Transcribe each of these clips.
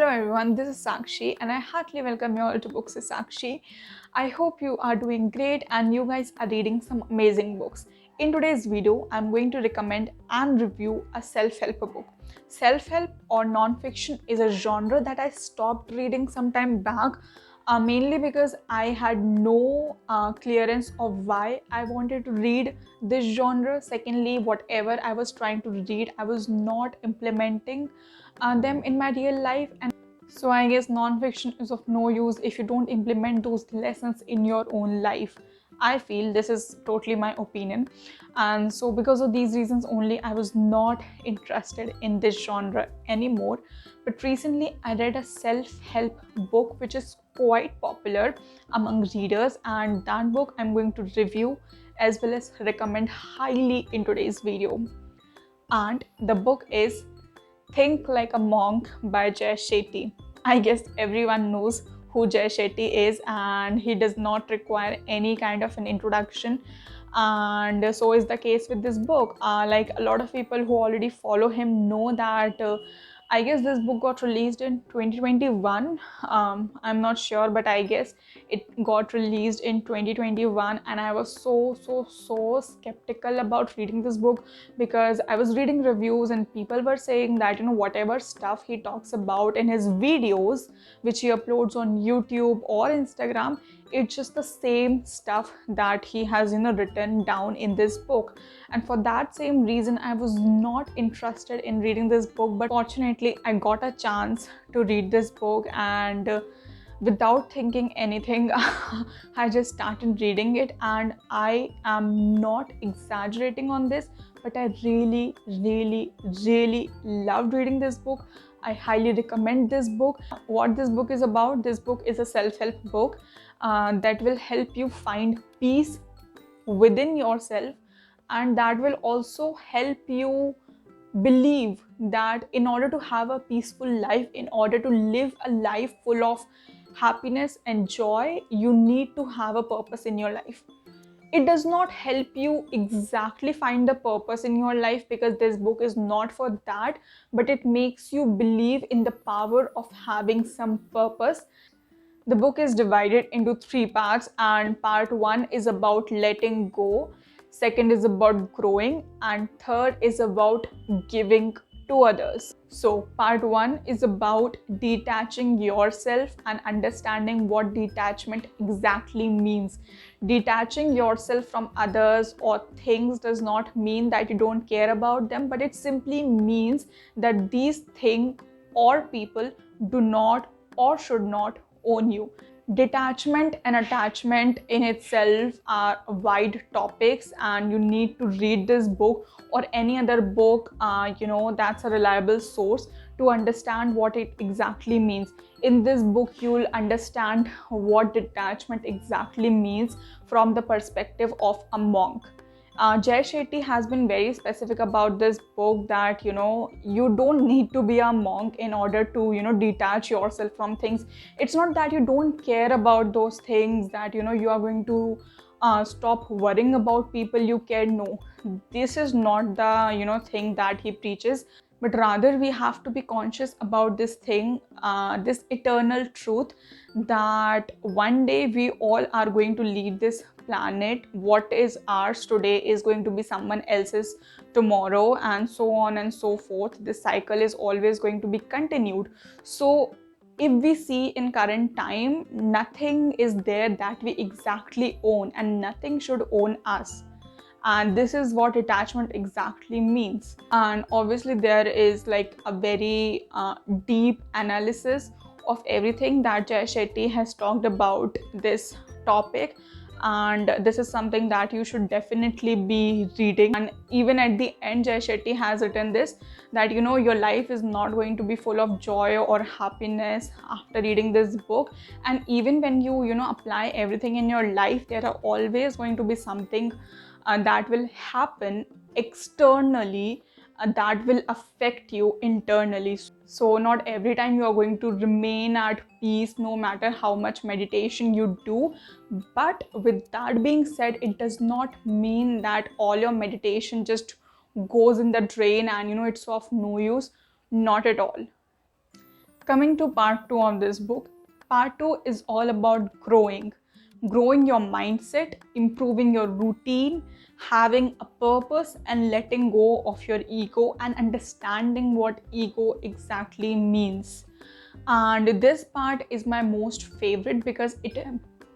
Hello everyone, this is Sakshi and I heartily welcome you all to Books with Sakshi. I hope you are doing great and you guys are reading some amazing books. In today's video, I'm going to recommend and review a self-help book. Self-help or non-fiction is a genre that I stopped reading some time back, mainly because I had no clearance of why I wanted to read this genre. Secondly, whatever I was trying to read, I was not implementing them in my real life, and so I guess non-fiction is of no use if you don't implement those lessons in your own life. I feel this is totally my opinion, and so because of these reasons only I was not interested in this genre anymore. But recently I read a self-help book which is quite popular among readers, and that book I'm going to review as well as recommend highly in today's video. And the book is Think Like a Monk by Shetty. I guess everyone knows who Shetty is, and he does not require any kind of an introduction. And so is the case with this book. Like a lot of people who already follow him know that I guess this book got released in 2021. I'm not sure, but I guess it got released in 2021, and I was so skeptical about reading this book because I was reading reviews and people were saying that whatever stuff he talks about in his videos which he uploads on YouTube or Instagram, it's just the same stuff that he has written down in this book. And for that same reason I was not interested in reading this book. But fortunately I got a chance to read this book, and without thinking anything I just started reading it, and I am not exaggerating on this, but I really loved reading this book. I highly recommend this book. What this book is about: this book is a self-help book that will help you find peace within yourself, and that will also help you believe that in order to have a peaceful life, in order to live a life full of happiness and joy, you need to have a purpose in your life. It does not help you exactly find the purpose in your life, because this book is not for that, but it makes you believe in the power of having some purpose. The book is divided into three parts, and part one is about letting go, second is about growing, and third is about giving to others. So, part one is about detaching yourself and understanding what detachment exactly means. Detaching yourself from others or things does not mean that you don't care about them, but it simply means that these things or people do not or should not own you. Detachment and attachment in itself are wide topics, and you need to read this book or any other book that's a reliable source to understand what it exactly means. In this book you'll understand what detachment exactly means from the perspective of a monk. Shetty has been very specific about this book that you don't need to be a monk in order to detach yourself from things. It's not that you don't care about those things, that you are going to stop worrying about people you care. No, this is not the thing that he preaches, but rather we have to be conscious about this thing, this eternal truth, that one day we all are going to leave this planet. What is ours today is going to be someone else's tomorrow, and so on and so forth. This cycle is always going to be continued. So if we see in current time, nothing is there that we exactly own, and nothing should own us. And this is what attachment exactly means. And obviously there is like a very deep analysis of everything that Shetty has talked about this topic, and this is something that you should definitely be reading. And even at the end, Shetty has written this, that your life is not going to be full of joy or happiness after reading this book. And even when you apply everything in your life, there are always going to be something that will happen externally that will affect you internally. So not every time you are going to remain at peace, no matter how much meditation you do. But with that being said, it does not mean that all your meditation just goes in the drain and it's of no use. Not at all. Coming to part 2 of this book, part 2 is all about growing your mindset, improving your routine, having a purpose, and letting go of your ego and understanding what ego exactly means. And this part is my most favorite because it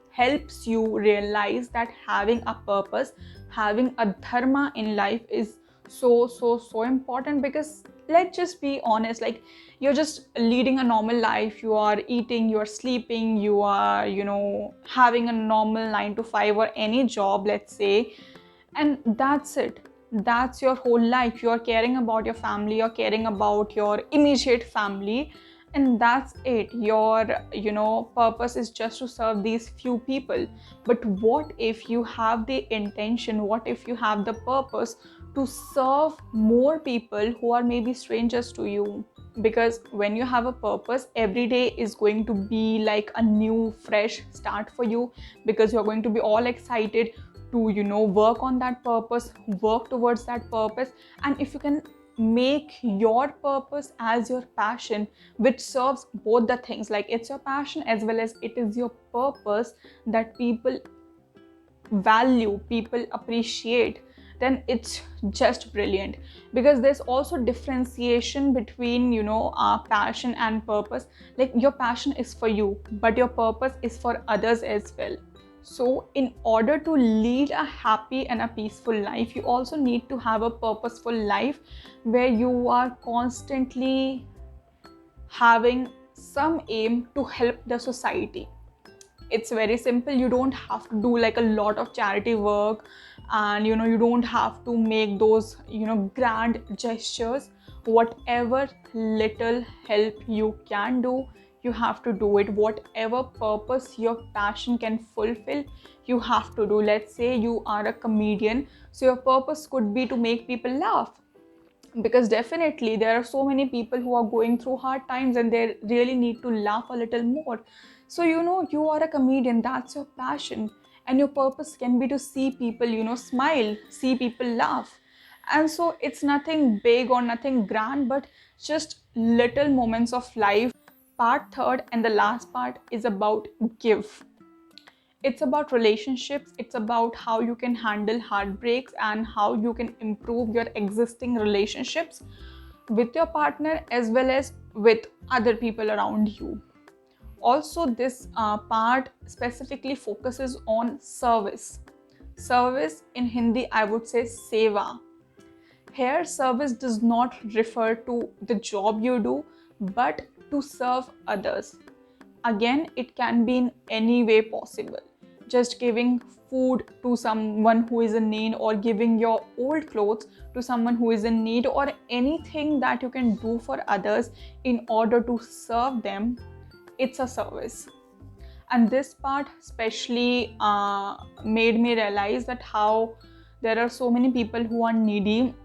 helps you realize that having a purpose, having a dharma in life is so important. Because let's just be honest, like, you're just leading a normal life, you are eating, you are sleeping, you are, having a normal 9 to 5 or any job, let's say, and that's it. That's your whole life. You're caring about your family, you're caring about your immediate family, and that's it. Your purpose is just to serve these few people. But what if you have the intention, what if you have the purpose to serve more people who are maybe strangers to you? Because when you have a purpose, every day is going to be like a new fresh start for you, because you're going to be all excited to work on that purpose, work towards that purpose. And if you can make your purpose as your passion, which serves both the things, like it's your passion as well as it is your purpose that people value, people appreciate, then it's just brilliant. Because there's also differentiation between passion and purpose. Like, your passion is for you, but your purpose is for others as well. So in order to lead a happy and a peaceful life, you also need to have a purposeful life where you are constantly having some aim to help the society. It's very simple. You don't have to do like a lot of charity work, and you don't have to make those grand gestures. Whatever little help you can do, you have to do it. Whatever purpose your passion can fulfill, you have to do. Let's say you are a comedian, so your purpose could be to make people laugh, because definitely there are so many people who are going through hard times and they really need to laugh a little more. So you are a comedian, that's your passion, and your purpose can be to see people smile, see people laugh. And so it's nothing big or nothing grand, but just little moments of life. Part third and the last part is about give. It's about relationships. It's about how you can handle heartbreaks and how you can improve your existing relationships with your partner as well as with other people around you. Also, this part specifically focuses on service. Service in Hindi, I would say seva. Here, service does not refer to the job you do, but to serve others. Again, it can be in any way possible. Just giving food to someone who is in need, or giving your old clothes to someone who is in need, or anything that you can do for others in order to serve them, it's a service. And this part especially made me realize that how there are so many people who are needy,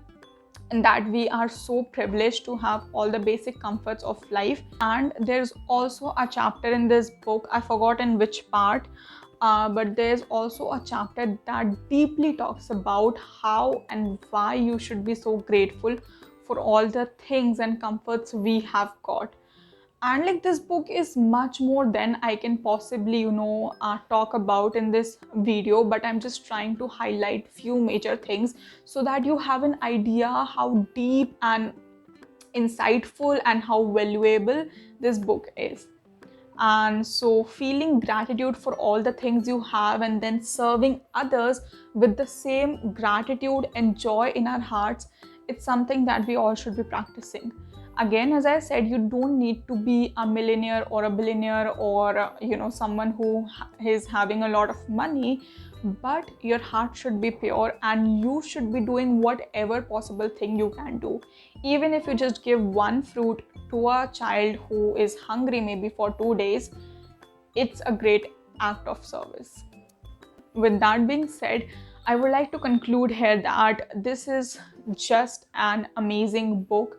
and that we are so privileged to have all the basic comforts of life. And there's also a chapter in this book, I forgot in which part, but there's also a chapter that deeply talks about how and why you should be so grateful for all the things and comforts we have got. And like, this book is much more than I can possibly talk about in this video, but I'm just trying to highlight few major things so that you have an idea how deep and insightful and how valuable this book is. And so feeling gratitude for all the things you have and then serving others with the same gratitude and joy in our hearts, it's something that we all should be practicing. Again, as I said, you don't need to be a millionaire or a billionaire or someone who is having a lot of money, but your heart should be pure and you should be doing whatever possible thing you can do. Even if you just give one fruit to a child who is hungry maybe for 2 days, it's a great act of service. With that being said, I would like to conclude here that this is just an amazing book,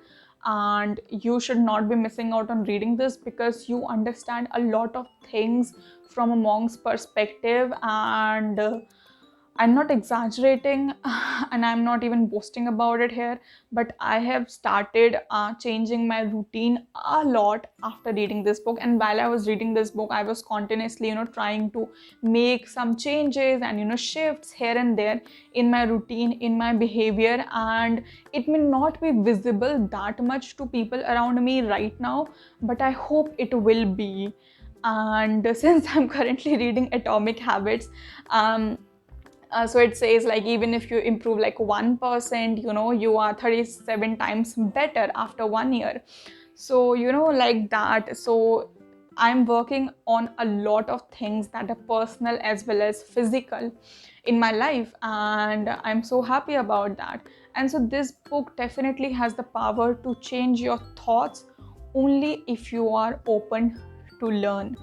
and you should not be missing out on reading this, because you understand a lot of things from a monk's perspective. And I'm not exaggerating and I'm not even boasting about it here, but I have started changing my routine a lot after reading this book. And while I was reading this book, I was continuously, trying to make some changes and, shifts here and there in my routine, in my behavior. And it may not be visible that much to people around me right now, but I hope it will be. And since I'm currently reading Atomic Habits, so it says like even if you improve like 1%, you are 37 times better after 1 year. So like that. So I'm working on a lot of things that are personal as well as physical in my life, and I'm so happy about that. And so this book definitely has the power to change your thoughts only if you are open to learn.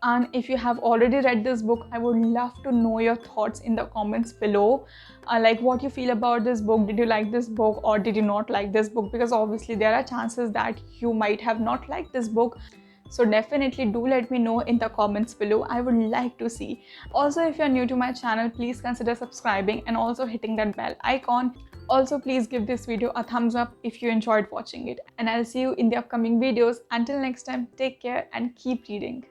And if you have already read this book, I would love to know your thoughts in the comments below. Like what you feel about this book. Did you like this book or did you not like this book? Because obviously there are chances that you might have not liked this book. So definitely do let me know in the comments below. I would like to see. Also, if you're new to my channel, please consider subscribing and also hitting that bell icon. Also, please give this video a thumbs up if you enjoyed watching it. And I'll see you in the upcoming videos. Until next time, take care and keep reading.